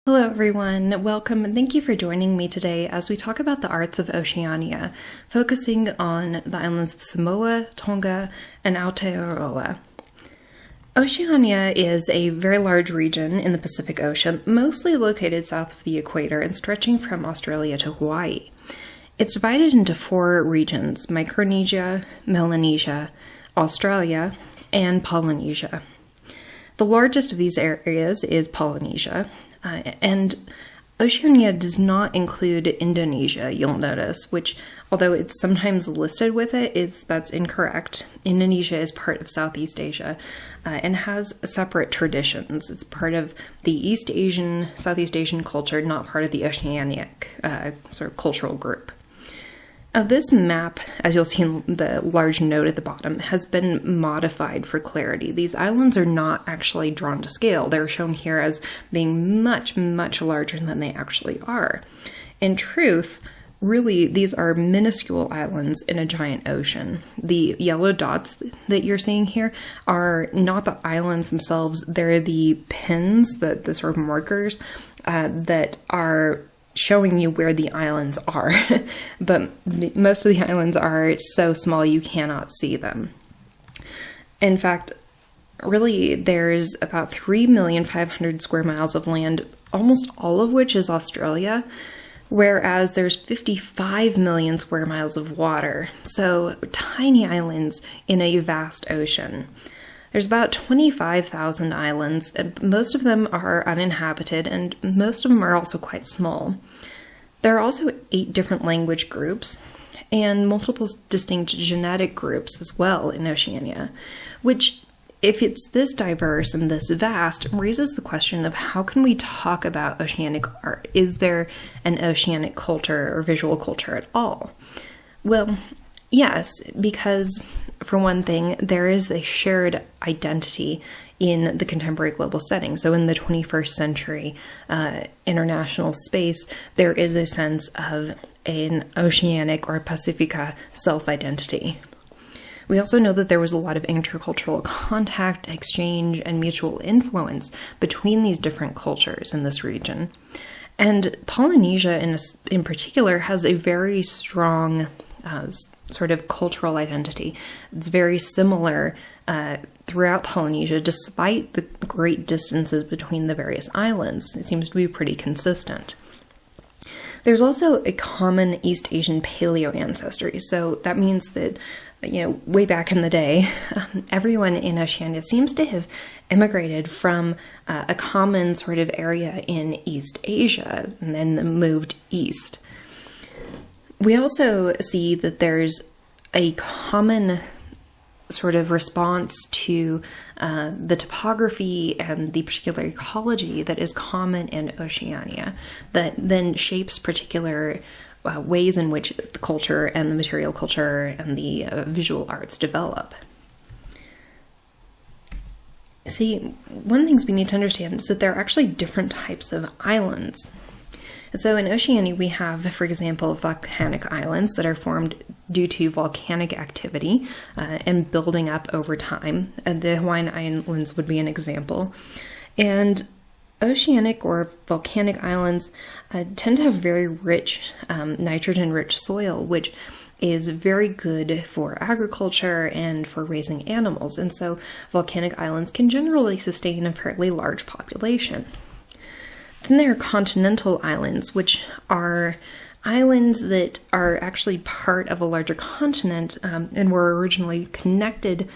Hello everyone, welcome and thank you for joining me today as we talk about the arts of Oceania, focusing on the islands of Samoa, Tonga, and Aotearoa. Oceania is a very large region in the Pacific Ocean, mostly located south of the equator and stretching from Australia to Hawaii. It's divided into four regions: Micronesia, Melanesia, Australia, and Polynesia. The largest of these areas is Polynesia, and Oceania does not include Indonesia, you'll notice, which, although it's sometimes listed with it, that's incorrect. Indonesia is part of Southeast Asia and has separate traditions. It's part of the Southeast Asian culture, not part of the Oceanic sort of cultural group. This map, as you'll see in the large note at the bottom, has been modified for clarity. These islands are not actually drawn to scale. They're shown here as being much, much larger than they actually are. In truth, really, these are minuscule islands in a giant ocean. The yellow dots that you're seeing here are not the islands themselves. They're the pins, the sort of markers that are showing you where the islands are, but most of the islands are so small you cannot see them. In fact, really, there's about 3,500,000 square miles of land, almost all of which is Australia, whereas there's 55 million square miles of water, so tiny islands in a vast ocean. There's about 25,000 islands, and most of them are uninhabited, and most of them are also quite small. There are also 8 different language groups, and multiple distinct genetic groups as well in Oceania, which, if it's this diverse and this vast, raises the question of how can we talk about oceanic art? Is there an oceanic culture or visual culture at all? Well, yes, because for one thing, there is a shared identity in the contemporary global setting. So in the 21st century international space, there is a sense of an oceanic or Pacifica self-identity. We also know that there was a lot of intercultural contact, exchange, and mutual influence between these different cultures in this region. And Polynesia in particular has a very strong sort of cultural identity. It's very similar throughout Polynesia, despite the great distances between the various islands. It seems to be pretty consistent. There's also a common East Asian paleo ancestry, so that means that, way back in the day, everyone in Oceania seems to have immigrated from a common sort of area in East Asia and then moved east. We also see that there's a common sort of response to the topography and the particular ecology that is common in Oceania that then shapes particular ways in which the culture and the material culture and the visual arts develop. See, one of the things we need to understand is that there are actually different types of islands. So in Oceania, we have, for example, volcanic islands that are formed due to volcanic activity and building up over time. The Hawaiian Islands would be an example. And oceanic or volcanic islands tend to have very rich, nitrogen-rich soil, which is very good for agriculture and for raising animals. And so volcanic islands can generally sustain a fairly large population. Then there are continental islands, which are islands that are actually part of a larger continent and were originally connected,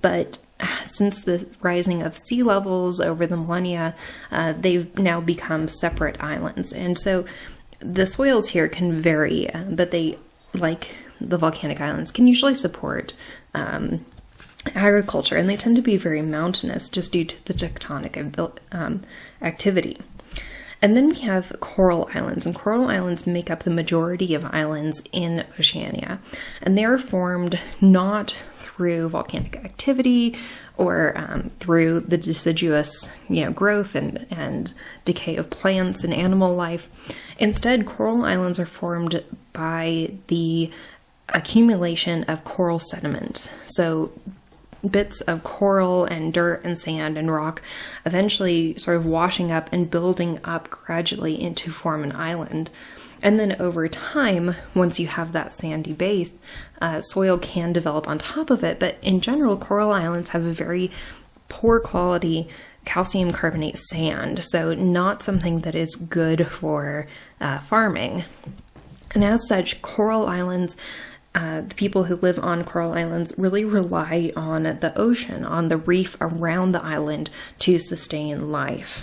but since the rising of sea levels over the millennia, they've now become separate islands. And so the soils here can vary, but they, like the volcanic islands, can usually support agriculture, and they tend to be very mountainous just due to the tectonic activity. And then we have coral islands, and coral islands make up the majority of islands in Oceania, and they are formed not through volcanic activity or through the deciduous growth and decay of plants and animal life. Instead, coral islands are formed by the accumulation of coral sediment. So bits of coral and dirt and sand and rock, eventually sort of washing up and building up gradually to form an island. And then over time, once you have that sandy base, soil can develop on top of it. But in general, coral islands have a very poor quality calcium carbonate sand, so not something that is good for farming. And as such, coral islands, the people who live on coral islands really rely on the ocean, on the reef around the island to sustain life.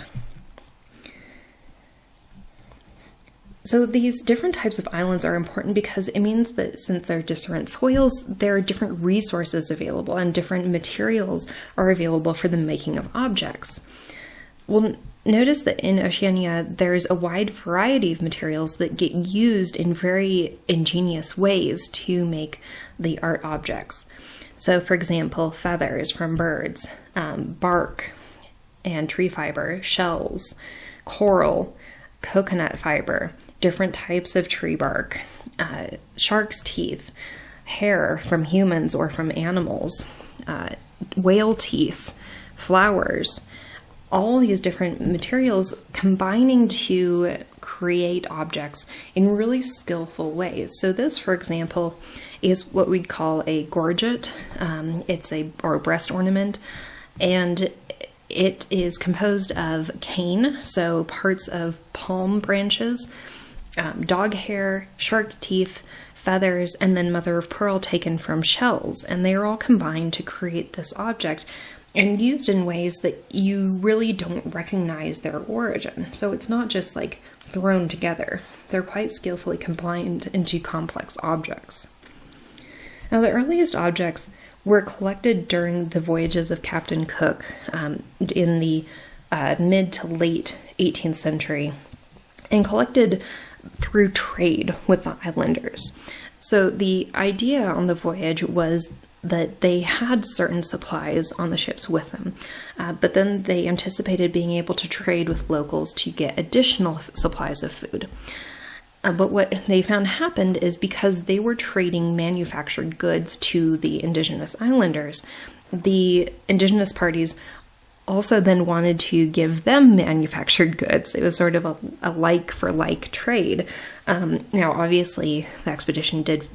So these different types of islands are important because it means that since there are different soils, there are different resources available and different materials are available for the making of objects. Well, notice that in Oceania, there's a wide variety of materials that get used in very ingenious ways to make the art objects. So, for example, feathers from birds, bark and tree fiber, shells, coral, coconut fiber, different types of tree bark, shark's teeth, hair from humans or from animals, whale teeth, flowers, all these different materials combining to create objects in really skillful ways. So this, for example, is what we'd call a gorget. It's a breast ornament, and it is composed of cane, so parts of palm branches, dog hair, shark teeth, feathers, and then mother of pearl taken from shells. And they are all combined to create this object and used in ways that you really don't recognize their origin. So it's not just like thrown together. They're quite skillfully combined into complex objects. Now, the earliest objects were collected during the voyages of Captain Cook in the mid to late 18th century and collected through trade with the islanders. So the idea on the voyage was that they had certain supplies on the ships with them, but then they anticipated being able to trade with locals to get additional supplies of food. But what they found happened is because they were trading manufactured goods to the indigenous islanders, the indigenous parties also then wanted to give them manufactured goods. It was sort of a like for like trade. Now, obviously, the expedition did,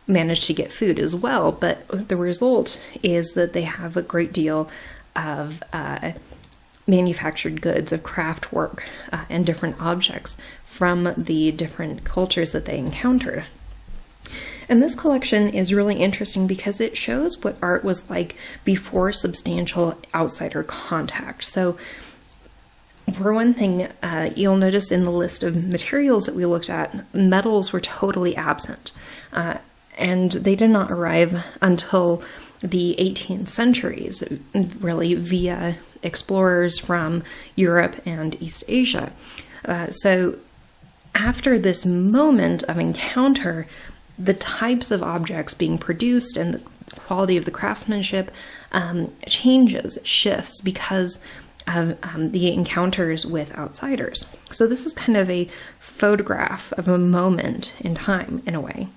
manage to get food as well, but the result is that they have a great deal of manufactured goods, of craft work, and different objects from the different cultures that they encountered. And this collection is really interesting because it shows what art was like before substantial outsider contact. So, for one thing, you'll notice in the list of materials that we looked at, metals were totally absent. And they did not arrive until the 18th centuries, really via explorers from Europe and East Asia. So after this moment of encounter, the types of objects being produced and the quality of the craftsmanship shifts because of the encounters with outsiders. So this is kind of a photograph of a moment in time, in a way.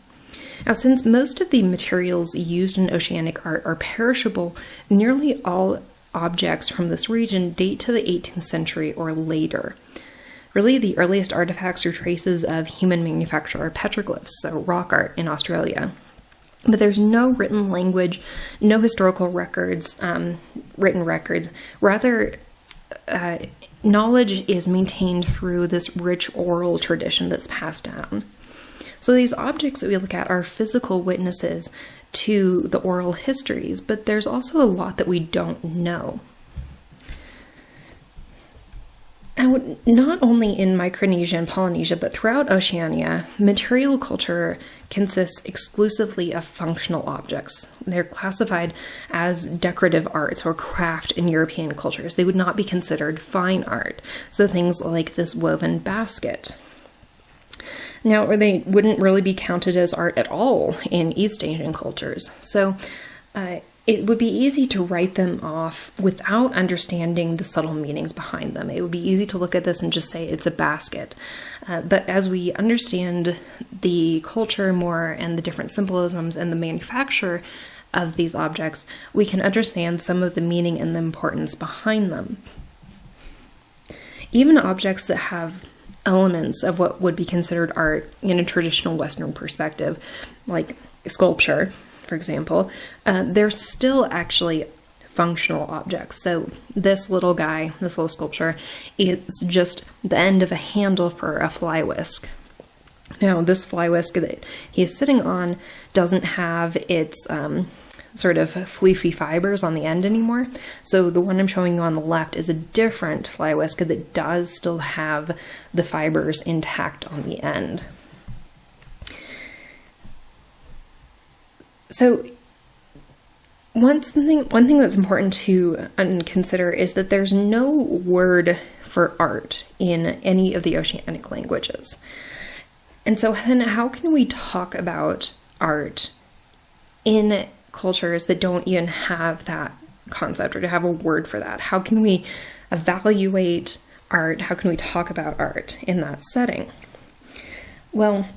Now, since most of the materials used in oceanic art are perishable, nearly all objects from this region date to the 18th century or later. Really, the earliest artifacts or traces of human manufacture are petroglyphs, so rock art in Australia. But there's no written language, no historical records, written records. Rather, knowledge is maintained through this rich oral tradition that's passed down. So these objects that we look at are physical witnesses to the oral histories, but there's also a lot that we don't know. Now, not only in Micronesia and Polynesia, but throughout Oceania, material culture consists exclusively of functional objects. They're classified as decorative arts or craft in European cultures. They would not be considered fine art. So things like this woven basket. Now, or they wouldn't really be counted as art at all in East Asian cultures. So it would be easy to write them off without understanding the subtle meanings behind them. It would be easy to look at this and just say it's a basket. But as we understand the culture more and the different symbolisms and the manufacture, of these objects, we can understand some of the meaning and the importance behind them. Even objects that have elements of what would be considered art in a traditional Western perspective, like sculpture, for example, they're still actually functional objects. So this little guy, this little sculpture, is just the end of a handle for a fly whisk. Now, this fly whisk that he is sitting on doesn't have its sort of fleefy fibers on the end anymore. So the one I'm showing you on the left is a different fly whisk that does still have the fibers intact on the end. So one thing that's important to consider is that there's no word for art in any of the oceanic languages. And so then how can we talk about art in cultures that don't even have that concept or to have a word for that? How can we evaluate art? How can we talk about art in that setting? Well,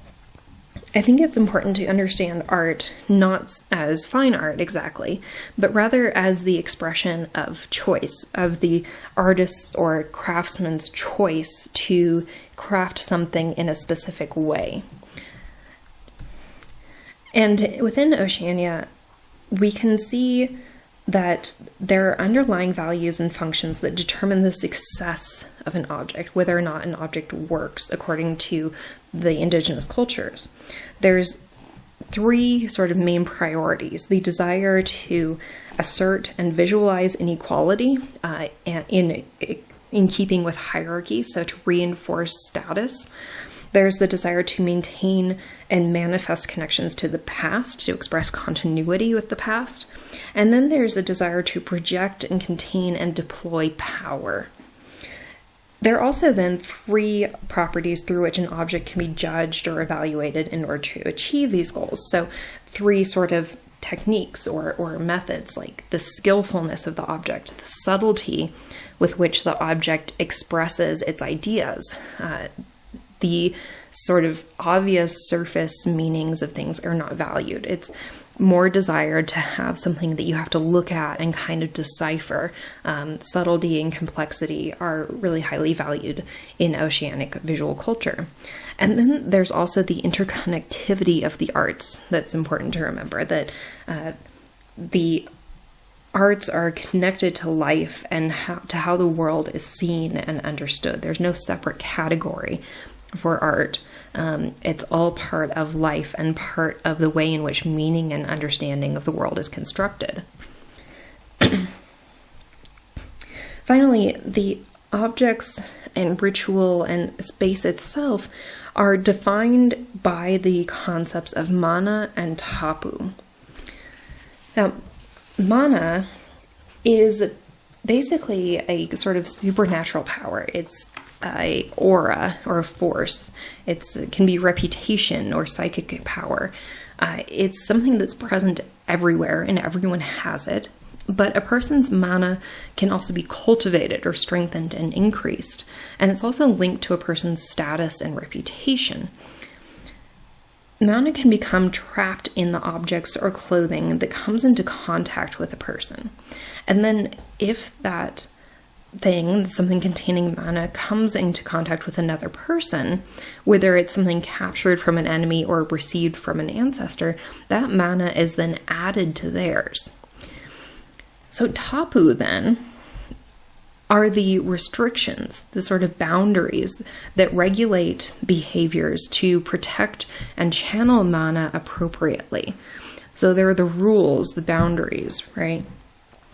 I think it's important to understand art not as fine art exactly, but rather as the expression of choice, of the artist's or craftsman's choice to craft something in a specific way. And within Oceania, we can see that there are underlying values and functions that determine the success of an object, whether or not an object works according to the indigenous cultures. There's three sort of main priorities: the desire to assert and visualize inequality in keeping with hierarchy, so to reinforce status. There's the desire to maintain and manifest connections to the past, to express continuity with the past. And then there's a desire to project and contain and deploy power. There are also then three properties through which an object can be judged or evaluated in order to achieve these goals. So three sort of techniques or methods, like the skillfulness of the object, the subtlety with which the object expresses its ideas, the sort of obvious surface meanings of things are not valued. It's more desired to have something that you have to look at and kind of decipher. Subtlety and complexity are really highly valued in oceanic visual culture. And then there's also the interconnectivity of the arts that's important to remember, that the arts are connected to life and to how the world is seen and understood. There's no separate category for art. It's all part of life and part of the way in which meaning and understanding of the world is constructed. Finally, the objects and ritual and space itself are defined by the concepts of mana and tapu. Now, mana is basically a sort of supernatural power. It's a aura or a force. It can be reputation or psychic power. It's something that's present everywhere and everyone has it. But a person's mana can also be cultivated or strengthened and increased. And it's also linked to a person's status and reputation. Mana can become trapped in the objects or clothing that comes into contact with a person. And then if that thing, something containing mana, comes into contact with another person, whether it's something captured from an enemy or received from an ancestor, that mana is then added to theirs. So tapu then are the restrictions, the sort of boundaries that regulate behaviors to protect and channel mana appropriately. So there are the rules, the boundaries, right?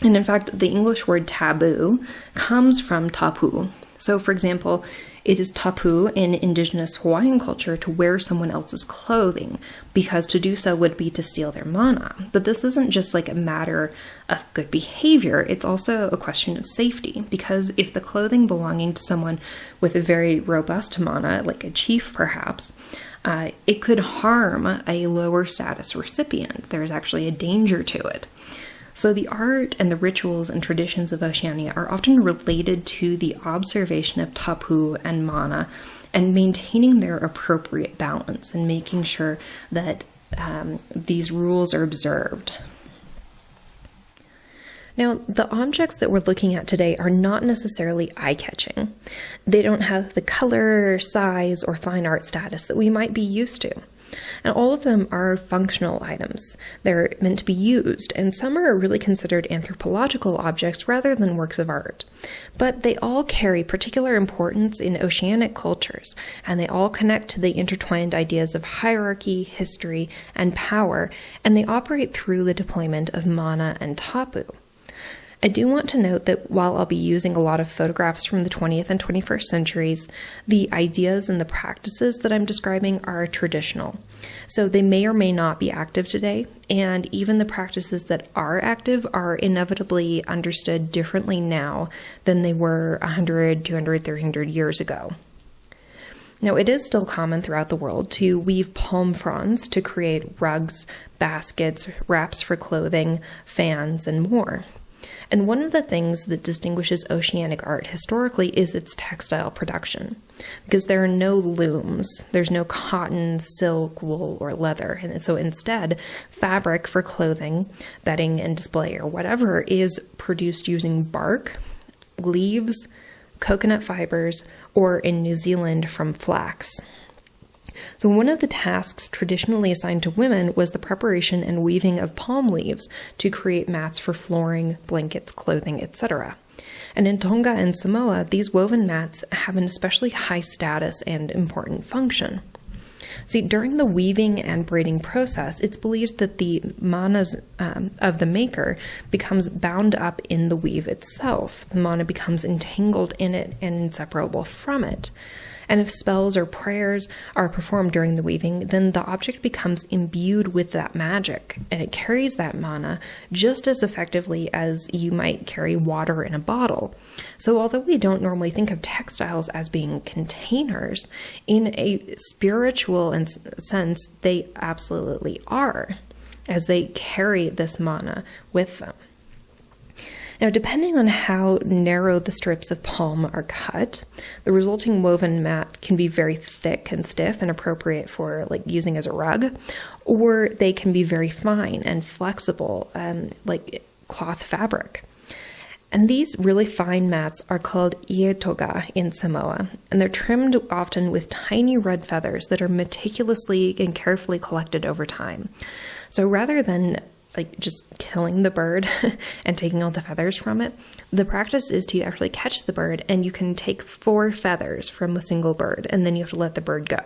And in fact, the English word taboo comes from tapu. So for example, it is tapu in indigenous Hawaiian culture to wear someone else's clothing, because to do so would be to steal their mana. But this isn't just like a matter of good behavior, it's also a question of safety, because if the clothing belonging to someone with a very robust mana, like a chief perhaps, it could harm a lower status recipient. There's actually a danger to it. So the art and the rituals and traditions of Oceania are often related to the observation of tapu and mana and maintaining their appropriate balance and making sure that these rules are observed. Now, the objects that we're looking at today are not necessarily eye-catching. They don't have the color, size, or fine art status that we might be used to. And all of them are functional items. They're meant to be used, and some are really considered anthropological objects rather than works of art. But they all carry particular importance in oceanic cultures, and they all connect to the intertwined ideas of hierarchy, history, and power, and they operate through the deployment of mana and tapu. I do want to note that while I'll be using a lot of photographs from the 20th and 21st centuries, the ideas and the practices that I'm describing are traditional. So they may or may not be active today, and even the practices that are active are inevitably understood differently now than they were 100, 200, 300 years ago. Now, it is still common throughout the world to weave palm fronds to create rugs, baskets, wraps for clothing, fans, and more. And one of the things that distinguishes oceanic art historically is its textile production, because there are no looms, there's no cotton, silk, wool, or leather. And so instead, fabric for clothing, bedding, and display, or whatever, is produced using bark, leaves, coconut fibers, or in New Zealand, from flax. So one of the tasks traditionally assigned to women was the preparation and weaving of palm leaves to create mats for flooring, blankets, clothing, etc. And in Tonga and Samoa, these woven mats have an especially high status and important function. See, during the weaving and braiding process, it's believed that the manas of the maker becomes bound up in the weave itself. The mana becomes entangled in it and inseparable from it. And if spells or prayers are performed during the weaving, then the object becomes imbued with that magic, and it carries that mana just as effectively as you might carry water in a bottle. So although we don't normally think of textiles as being containers, in a spiritual sense, they absolutely are, as they carry this mana with them. Now, depending on how narrow the strips of palm are cut, the resulting woven mat can be very thick and stiff and appropriate for using as a rug, or they can be very fine and flexible, like cloth fabric. And these really fine mats are called ietoga in Samoa, and they're trimmed often with tiny red feathers that are meticulously and carefully collected over time. So rather than just killing the bird and taking all the feathers from it, the practice is to actually catch the bird, and you can take 4 feathers from a single bird, and then you have to let the bird go.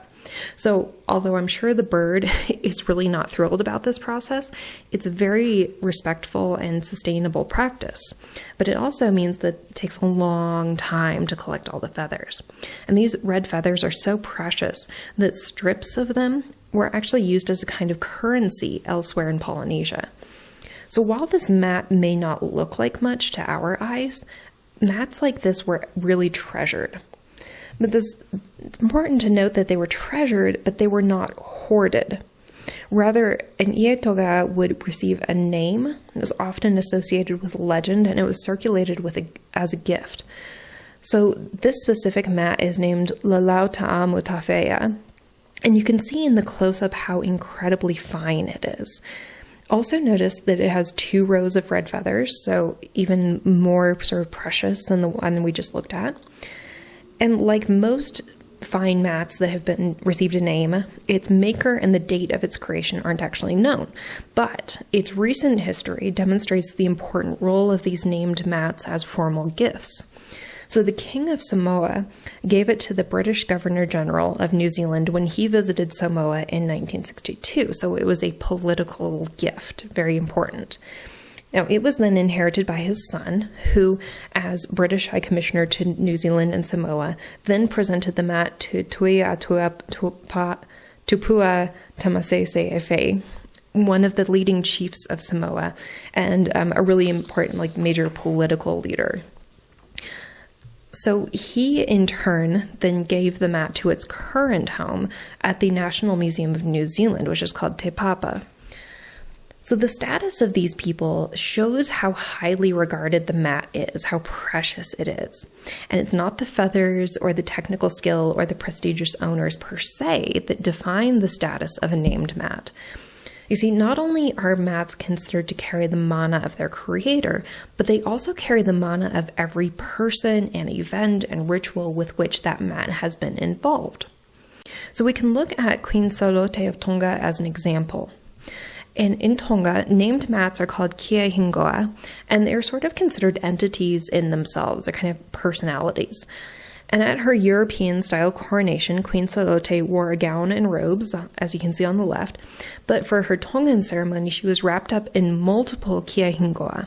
So although I'm sure the bird is really not thrilled about this process, it's a very respectful and sustainable practice. But it also means that it takes a long time to collect all the feathers. And these red feathers are so precious that strips of them were actually used as a kind of currency elsewhere in Polynesia. So while this mat may not look like much to our eyes, mats like this were really treasured. But it's important to note that they were treasured, but they were not hoarded. Rather, an ietoga would receive a name. It was often associated with a legend, and it was circulated as a gift. So this specific mat is named Lalau Ta'amu Tafea, and you can see in the close-up how incredibly fine it is. Also notice that it has 2 rows of red feathers, so even more sort of precious than the one we just looked at. And like most fine mats that have received a name, its maker and the date of its creation aren't actually known. But its recent history demonstrates the important role of these named mats as formal gifts. So the King of Samoa gave it to the British Governor-General of New Zealand when he visited Samoa in 1962. So it was a political gift, very important. Now, it was then inherited by his son, who, as British High Commissioner to New Zealand and Samoa, then presented the mat to Tupua Tamasese Efe, one of the leading chiefs of Samoa, and a really important, major political leader. So he, in turn, then gave the mat to its current home at the National Museum of New Zealand, which is called Te Papa. So the status of these people shows how highly regarded the mat is, how precious it is. And it's not the feathers or the technical skill or the prestigious owners per se that define the status of a named mat. You see, not only are mats considered to carry the mana of their creator, but they also carry the mana of every person and event and ritual with which that mat has been involved. So we can look at Queen Salote of Tonga as an example. And in Tonga, named mats are called kia hingoa, and they're sort of considered entities in themselves. They're kind of personalities. And at her European-style coronation, Queen Salote wore a gown and robes, as you can see on the left. But for her Tongan ceremony, she was wrapped up in multiple kia hingoa,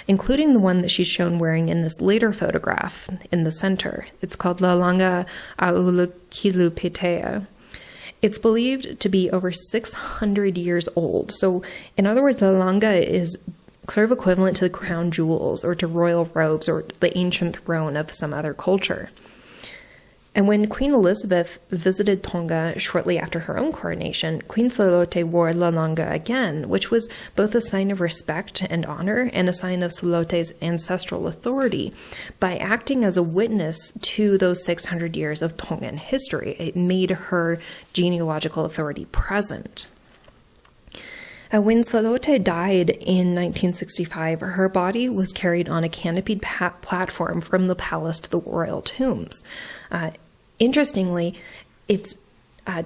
including the one that she's shown wearing in this later photograph in the center. It's called Lalanga Aulukilupetea. It's believed to be over 600 years old. So, in other words, the langa is sort of equivalent to the crown jewels or to royal robes or the ancient throne of some other culture. And when Queen Elizabeth visited Tonga shortly after her own coronation, Queen Salote wore lalanga again, which was both a sign of respect and honor and a sign of Salote's ancestral authority. By acting as a witness to those 600 years of Tongan history, it made her genealogical authority present. When Salote died in 1965, her body was carried on a canopied platform from the palace to the royal tombs. Interestingly, it's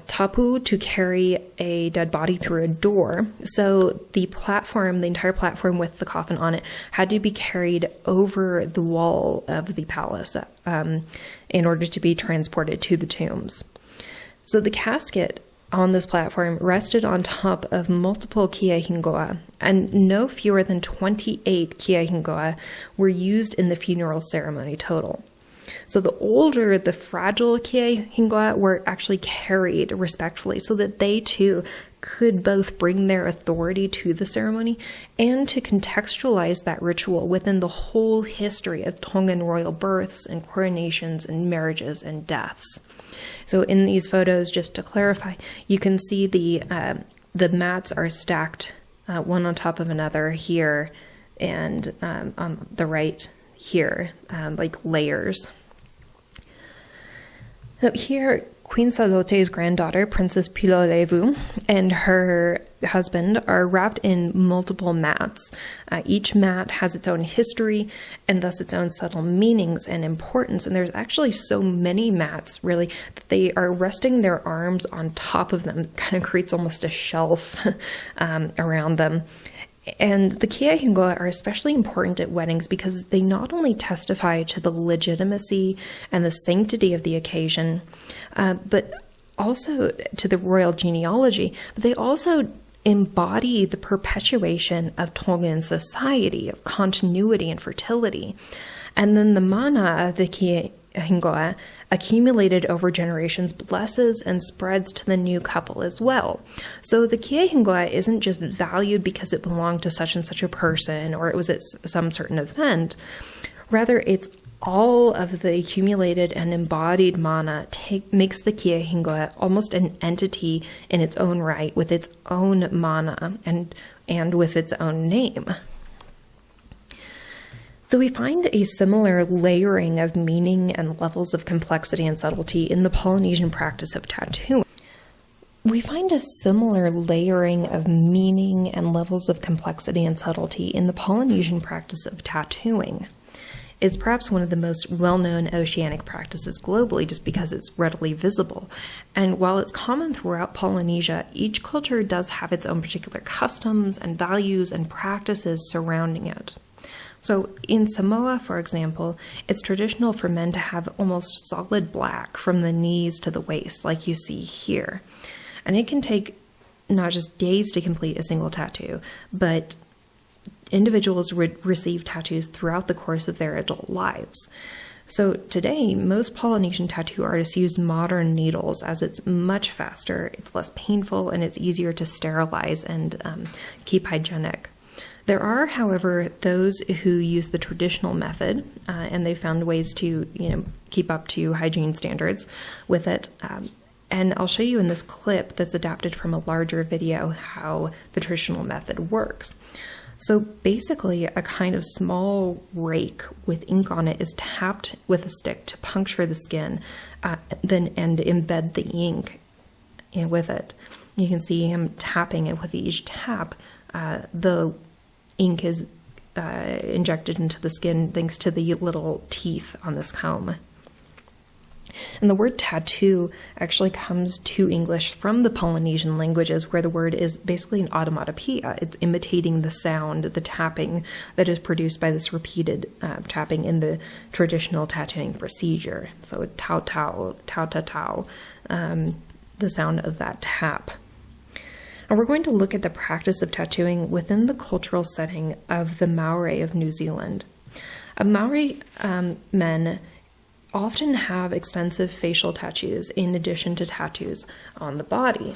tapu to carry a dead body through a door. So the entire platform with the coffin on it, had to be carried over the wall of the palace in order to be transported to the tombs. So the casket on this platform rested on top of multiple kia hingoa, and no fewer than 28 kia hingoa were used in the funeral ceremony total. So the older, the fragile kia hingoa were actually carried respectfully so that they too could both bring their authority to the ceremony and to contextualize that ritual within the whole history of Tongan royal births and coronations and marriages and deaths. So in these photos, just to clarify, you can see the mats are stacked one on top of another here and on the right here, like layers. So here, Queen Salote's granddaughter, Princess Pilolevu, and her husband are wrapped in multiple mats. Each mat has its own history and thus its own subtle meanings and importance. And there's actually so many mats, really, that they are resting their arms on top of them. It kind of creates almost a shelf around them. And the kia hingoa are especially important at weddings because they not only testify to the legitimacy and the sanctity of the occasion, but also to the royal genealogy, but they also embody the perpetuation of Tongan society, of continuity and fertility. And then the mana of the kia hingoa, accumulated over generations, blesses and spreads to the new couple as well. So the kia hingoa isn't just valued because it belonged to such and such a person or it was at some certain event. Rather, it's all of the accumulated and embodied mana makes the kia hingoa almost an entity in its own right, with its own mana and with its own name. So we find a similar layering of meaning and levels of complexity and subtlety in the Polynesian practice of tattooing. We find a similar layering of meaning and levels of complexity and subtlety in the Polynesian practice of tattooing. It's perhaps one of the most well-known oceanic practices globally just because it's readily visible. And while it's common throughout Polynesia, each culture does have its own particular customs and values and practices surrounding it. So in Samoa, for example, it's traditional for men to have almost solid black from the knees to the waist, like you see here. And it can take not just days to complete a single tattoo, but individuals would receive tattoos throughout the course of their adult lives. So today, most Polynesian tattoo artists use modern needles as it's much faster, it's less painful, and it's easier to sterilize and keep hygienic. There are, however, those who use the traditional method, and they found ways to, keep up to hygiene standards with it. And I'll show you in this clip that's adapted from a larger video how the traditional method works. So basically, a kind of small rake with ink on it is tapped with a stick to puncture the skin, and embed the ink with it. You can see him tapping it. With each tap, the ink is injected into the skin thanks to the little teeth on this comb. And the word tattoo actually comes to English from the Polynesian languages, where the word is basically an onomatopoeia. It's imitating the sound, the tapping that is produced by this repeated tapping in the traditional tattooing procedure. So tau tau, tau tau tau, the sound of that tap. And we're going to look at the practice of tattooing within the cultural setting of the Maori of New Zealand. Maori men often have extensive facial tattoos in addition to tattoos on the body.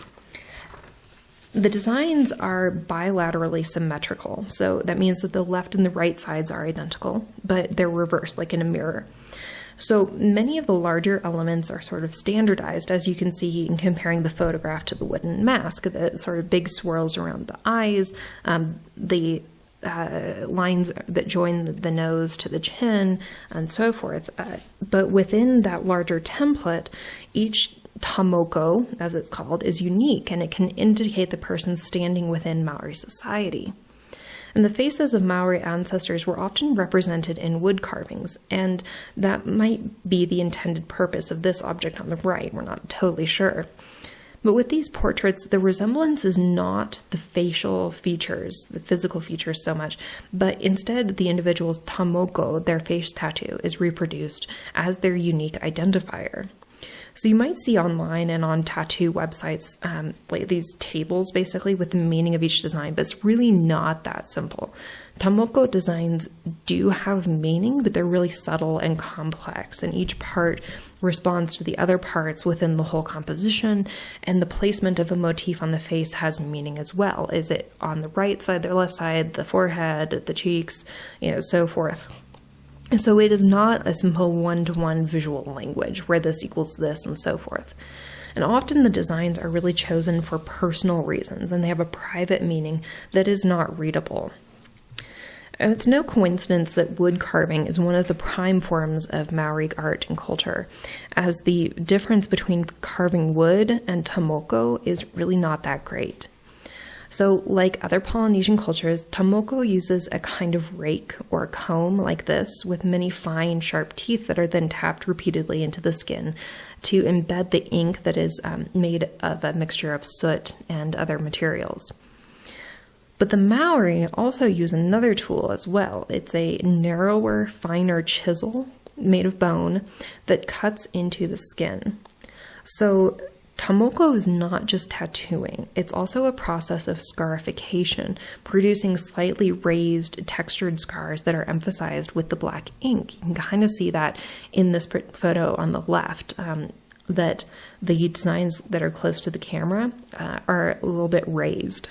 The designs are bilaterally symmetrical, so that means that the left and the right sides are identical, but they're reversed like in a mirror. So many of the larger elements are sort of standardized, as you can see in comparing the photograph to the wooden mask, the sort of big swirls around the eyes, the lines that join the nose to the chin, and so forth. But within that larger template, each tamoko, as it's called, is unique, and it can indicate the person standing within Maori society. And the faces of Maori ancestors were often represented in wood carvings, and that might be the intended purpose of this object on the right. We're not totally sure. But with these portraits, the resemblance is not the facial features, the physical features so much, but instead the individual's tamoko, their face tattoo, is reproduced as their unique identifier. So you might see online and on tattoo websites like these tables basically with the meaning of each design, but it's really not that simple. Tamoko designs do have meaning, but they're really subtle and complex, and each part responds to the other parts within the whole composition, and the placement of a motif on the face has meaning as well. Is it on the right side, the left side, the forehead, the cheeks, so forth. So it is not a simple one-to-one visual language where this equals this and so forth. And often the designs are really chosen for personal reasons, and they have a private meaning that is not readable. And it's no coincidence that wood carving is one of the prime forms of Maori art and culture, as the difference between carving wood and tamoko is really not that great. So like other Polynesian cultures, tamoko uses a kind of rake or comb like this with many fine, sharp teeth that are then tapped repeatedly into the skin to embed the ink that is made of a mixture of soot and other materials. But the Maori also use another tool as well. It's a narrower, finer chisel made of bone that cuts into the skin. So tamoko is not just tattooing, it's also a process of scarification, producing slightly raised, textured scars that are emphasized with the black ink. You can kind of see that in this photo on the left, that the designs that are close to the camera are a little bit raised.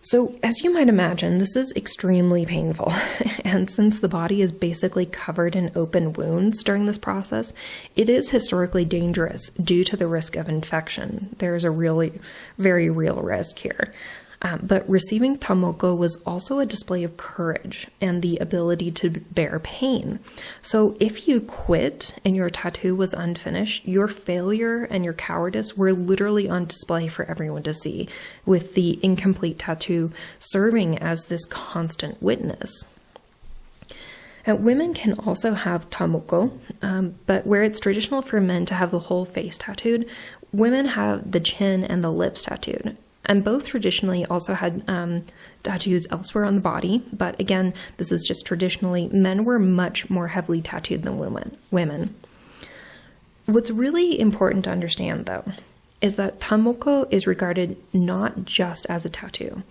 So, as you might imagine, this is extremely painful, and since the body is basically covered in open wounds during this process, it is historically dangerous due to the risk of infection. There's a really very real risk here. But receiving tamoko was also a display of courage and the ability to bear pain. So if you quit and your tattoo was unfinished, your failure and your cowardice were literally on display for everyone to see, with the incomplete tattoo serving as this constant witness. Women can also have tamoko, but where it's traditional for men to have the whole face tattooed, women have the chin and the lips tattooed. And both traditionally also had tattoos elsewhere on the body, but again, this is just traditionally. Men were much more heavily tattooed than women. What's really important to understand, though, is that tamoko is regarded not just as a tattoo,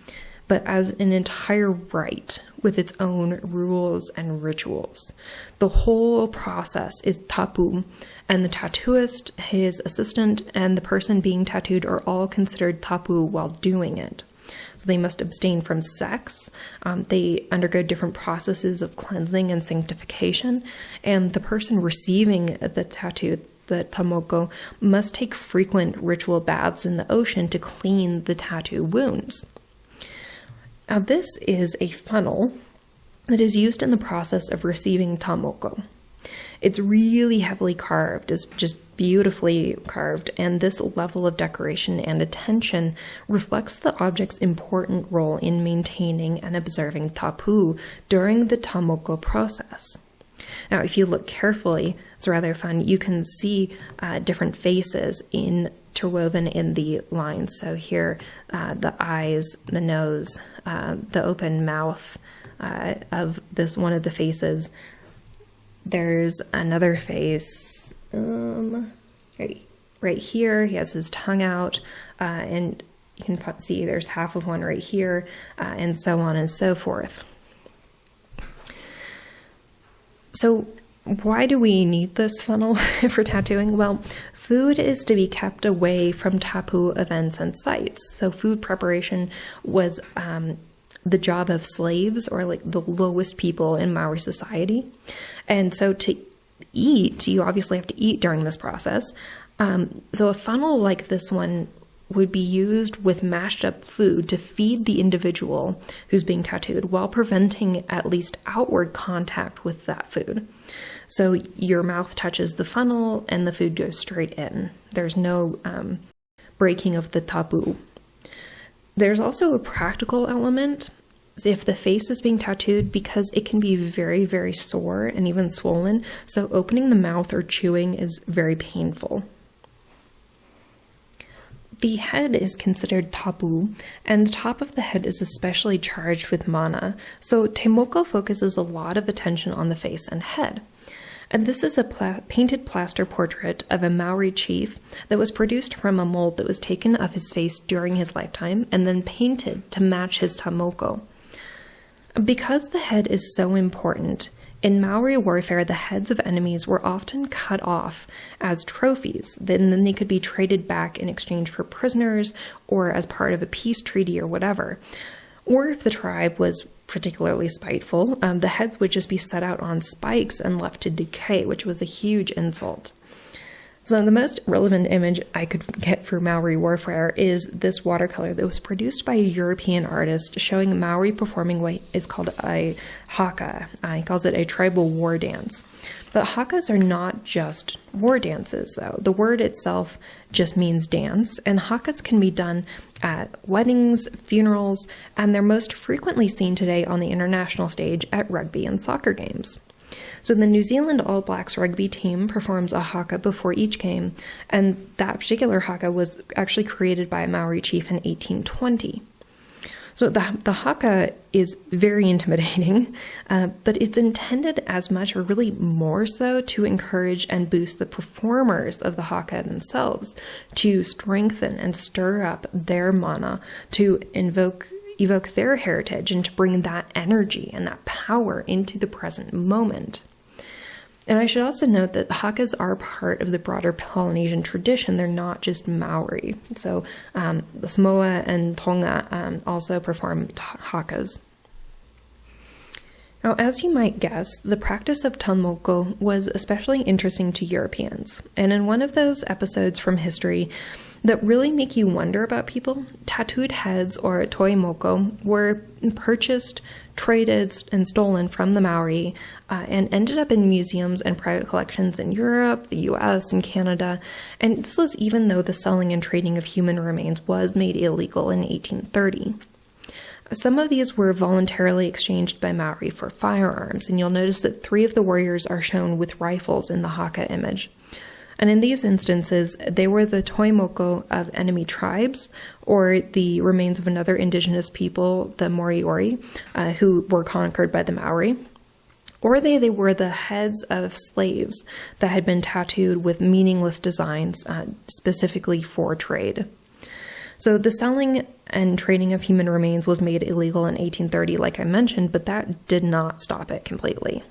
but as an entire rite with its own rules and rituals. The whole process is tapu, and the tattooist, his assistant, and the person being tattooed are all considered tapu while doing it. So they must abstain from sex, they undergo different processes of cleansing and sanctification, and the person receiving the tattoo, the tamoko, must take frequent ritual baths in the ocean to clean the tattoo wounds. Now, this is a funnel that is used in the process of receiving tamoko. It's really heavily carved, it's just beautifully carved, and this level of decoration and attention reflects the object's important role in maintaining and observing tapu during the tamoko process. Now, if you look carefully, it's rather fun. You can see different faces interwoven in the lines. So here, the eyes, the nose, the open mouth of this one of the faces. There's another face right here. He has his tongue out, and you can see there's half of one right here, and so on and so forth. So why do we need this funnel for tattooing? Well, food is to be kept away from tapu events and sites. So food preparation was the job of slaves, or like the lowest people in Maori society. And so to eat, you obviously have to eat during this process. So a funnel like this one would be used with mashed up food to feed the individual who's being tattooed while preventing at least outward contact with that food. So your mouth touches the funnel and the food goes straight in. There's no breaking of the tabu. There's also a practical element if the face is being tattooed, because it can be very, very sore and even swollen. So opening the mouth or chewing is very painful. The head is considered tapu, and the top of the head is especially charged with mana, so te moko focuses a lot of attention on the face and head. And this is a painted plaster portrait of a Maori chief that was produced from a mold that was taken of his face during his lifetime and then painted to match his tamoko. Because the head is so important, in Maori warfare, the heads of enemies were often cut off as trophies. Then they could be traded back in exchange for prisoners or as part of a peace treaty or whatever. Or if the tribe was particularly spiteful, the heads would just be set out on spikes and left to decay, which was a huge insult. So the most relevant image I could get for Maori warfare is this watercolor that was produced by a European artist showing Maori performing what is called a haka. He calls it a tribal war dance. But hakas are not just war dances, though. The word itself just means dance, and hakas can be done at weddings, funerals, and they're most frequently seen today on the international stage at rugby and soccer games. So the New Zealand All Blacks rugby team performs a haka before each game, and that particular haka was actually created by a Maori chief in 1820. So the haka is very intimidating, but it's intended as much, or really more so, to encourage and boost the performers of the haka themselves, to strengthen and stir up their mana, to evoke their heritage, and to bring that energy and that power into the present moment. And I should also note that hakas are part of the broader Polynesian tradition. They're not just Maori. So the Samoa and Tonga also perform hakas. Now, as you might guess, the practice of tamoko was especially interesting to Europeans. And in one of those episodes from history that really make you wonder about people, tattooed heads, or toimoko, were purchased, traded, and stolen from the Maori and ended up in museums and private collections in Europe, the US, and Canada. And this was even though the selling and trading of human remains was made illegal in 1830. Some of these were voluntarily exchanged by Maori for firearms, and you'll notice that 3 of the warriors are shown with rifles in the haka image. And in these instances, they were the toimoko of enemy tribes, or the remains of another indigenous people, the Moriori, who were conquered by the Maori. Or they were the heads of slaves that had been tattooed with meaningless designs specifically for trade. So the selling and trading of human remains was made illegal in 1830, like I mentioned, but that did not stop it completely.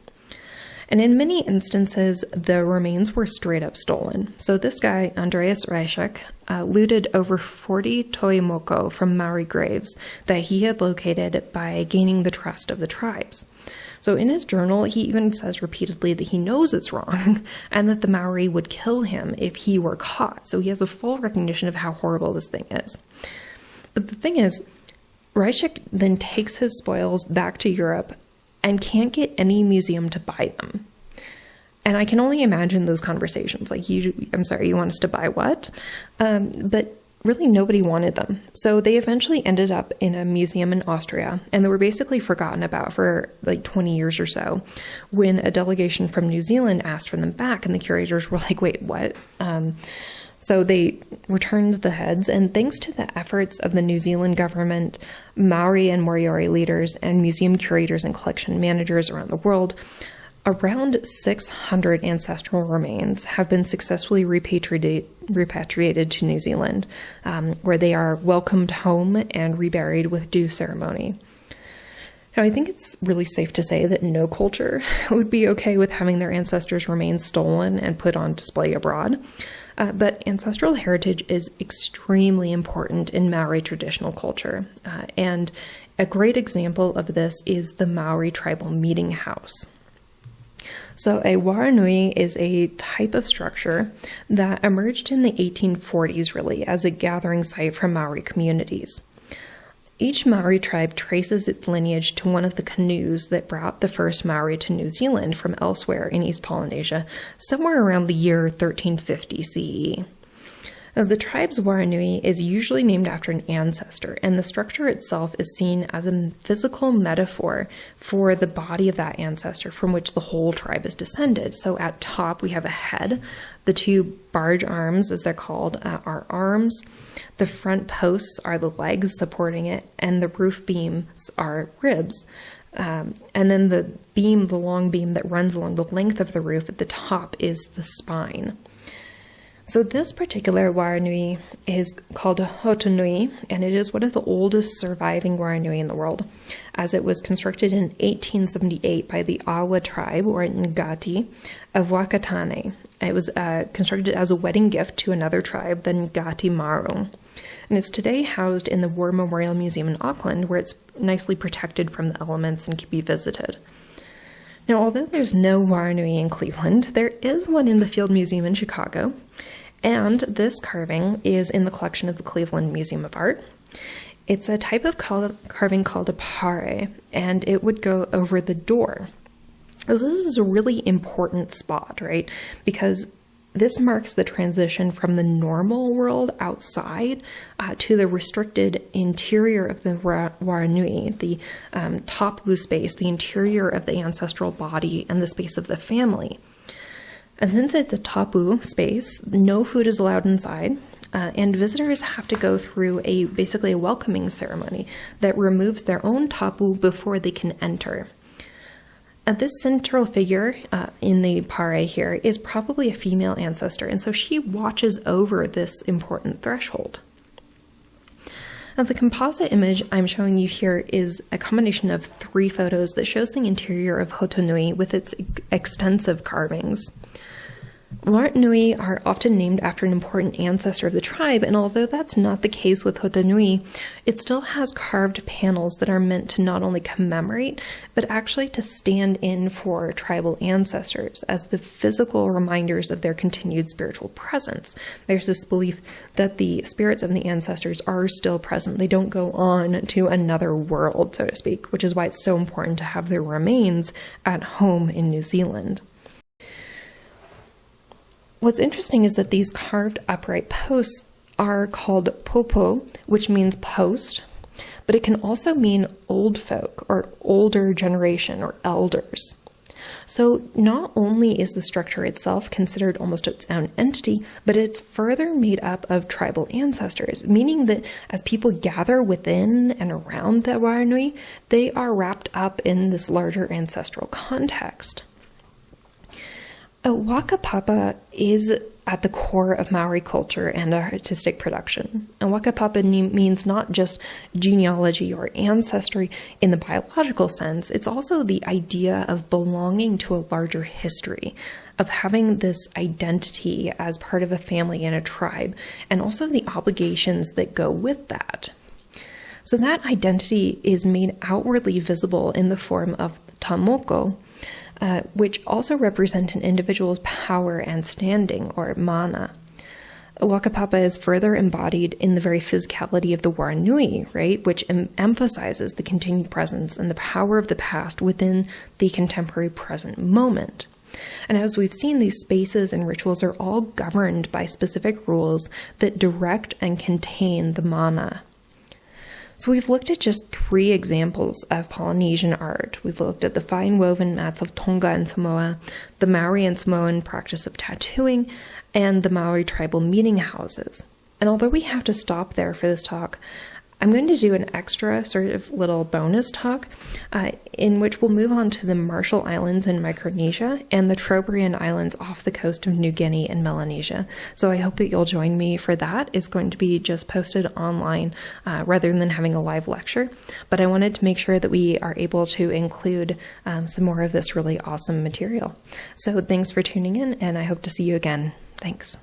And in many instances, the remains were straight up stolen. So this guy, Andreas Reischek, looted over 40 toimoko from Maori graves that he had located by gaining the trust of the tribes. So in his journal, he even says repeatedly that he knows it's wrong and that the Maori would kill him if he were caught. So he has a full recognition of how horrible this thing is. But the thing is, Reischek then takes his spoils back to Europe and can't get any museum to buy them. And I can only imagine those conversations. Like, I'm sorry, you want us to buy what? But really nobody wanted them. So they eventually ended up in a museum in Austria, and they were basically forgotten about for like 20 years or so, when a delegation from New Zealand asked for them back, and the curators were like, wait, what? So they returned the heads, and thanks to the efforts of the New Zealand government, Maori and Moriori leaders, and museum curators and collection managers around the world, around 600 ancestral remains have been successfully repatriated to New Zealand, where they are welcomed home and reburied with due ceremony. Now, I think it's really safe to say that no culture would be okay with having their ancestors' remains stolen and put on display abroad. But ancestral heritage is extremely important in Maori traditional culture. And a great example of this is the Maori tribal meeting house. So a waranui is a type of structure that emerged in the 1840s, really, as a gathering site for Maori communities. Each Maori tribe traces its lineage to one of the canoes that brought the first Maori to New Zealand from elsewhere in East Polynesia, somewhere around the year 1350 CE. Now, the tribe's waranui is usually named after an ancestor, and the structure itself is seen as a physical metaphor for the body of that ancestor from which the whole tribe is descended. So at top, we have a head. The two barge arms, as they're called, are arms. The front posts are the legs supporting it, and the roof beams are ribs. And then the long beam that runs along the length of the roof at the top is the spine. So this particular waranui is called a hotonui, and it is one of the oldest surviving waranui in the world, as it was constructed in 1878 by the Awa tribe, or Ngati, of Wakatane. It was constructed as a wedding gift to another tribe, the Ngati Maru. And it's today housed in the War Memorial Museum in Auckland, where it's nicely protected from the elements and can be visited. Now, although there's no waranui in Cleveland, there is one in the Field Museum in Chicago, and this carving is in the collection of the Cleveland Museum of Art. It's a type of carving called a pare, and it would go over the door. So this is a really important spot, right? Because this marks the transition from the normal world outside to the restricted interior of the waranui, the tapu space, the interior of the ancestral body, and the space of the family. And since it's a tapu space, no food is allowed inside, and visitors have to go through basically a welcoming ceremony that removes their own tapu before they can enter. This central figure in the pare here is probably a female ancestor, and so she watches over this important threshold. Now, the composite image I'm showing you here is a combination of 3 photos that shows the interior of Hotonui with its extensive carvings. Waranui are often named after an important ancestor of the tribe, and although that's not the case with Hotonui, it still has carved panels that are meant to not only commemorate, but actually to stand in for tribal ancestors as the physical reminders of their continued spiritual presence. There's this belief that the spirits of the ancestors are still present. They don't go on to another world, so to speak, which is why it's so important to have their remains at home in New Zealand. What's interesting is that these carved upright posts are called popo, which means post, but it can also mean old folk or older generation or elders. So not only is the structure itself considered almost its own entity, but it's further made up of tribal ancestors, meaning that as people gather within and around the waranui, they are wrapped up in this larger ancestral context. Waka papa is at the core of Maori culture and artistic production. And waka papa means not just genealogy or ancestry in the biological sense, it's also the idea of belonging to a larger history, of having this identity as part of a family and a tribe, and also the obligations that go with that. So that identity is made outwardly visible in the form of tamoko, which also represent an individual's power and standing, or mana. Waka papa is further embodied in the very physicality of the waranui, right, which emphasizes the continued presence and the power of the past within the contemporary present moment. And as we've seen, these spaces and rituals are all governed by specific rules that direct and contain the mana. So we've looked at just 3 examples of Polynesian art. We've looked at the fine woven mats of Tonga and Samoa, the Maori and Samoan practice of tattooing, and the Maori tribal meeting houses. And although we have to stop there for this talk, I'm going to do an extra sort of little bonus talk in which we'll move on to the Marshall Islands in Micronesia and the Trobriand Islands off the coast of New Guinea and Melanesia. So I hope that you'll join me for that. It's going to be just posted online rather than having a live lecture. But I wanted to make sure that we are able to include some more of this really awesome material. So thanks for tuning in, and I hope to see you again. Thanks.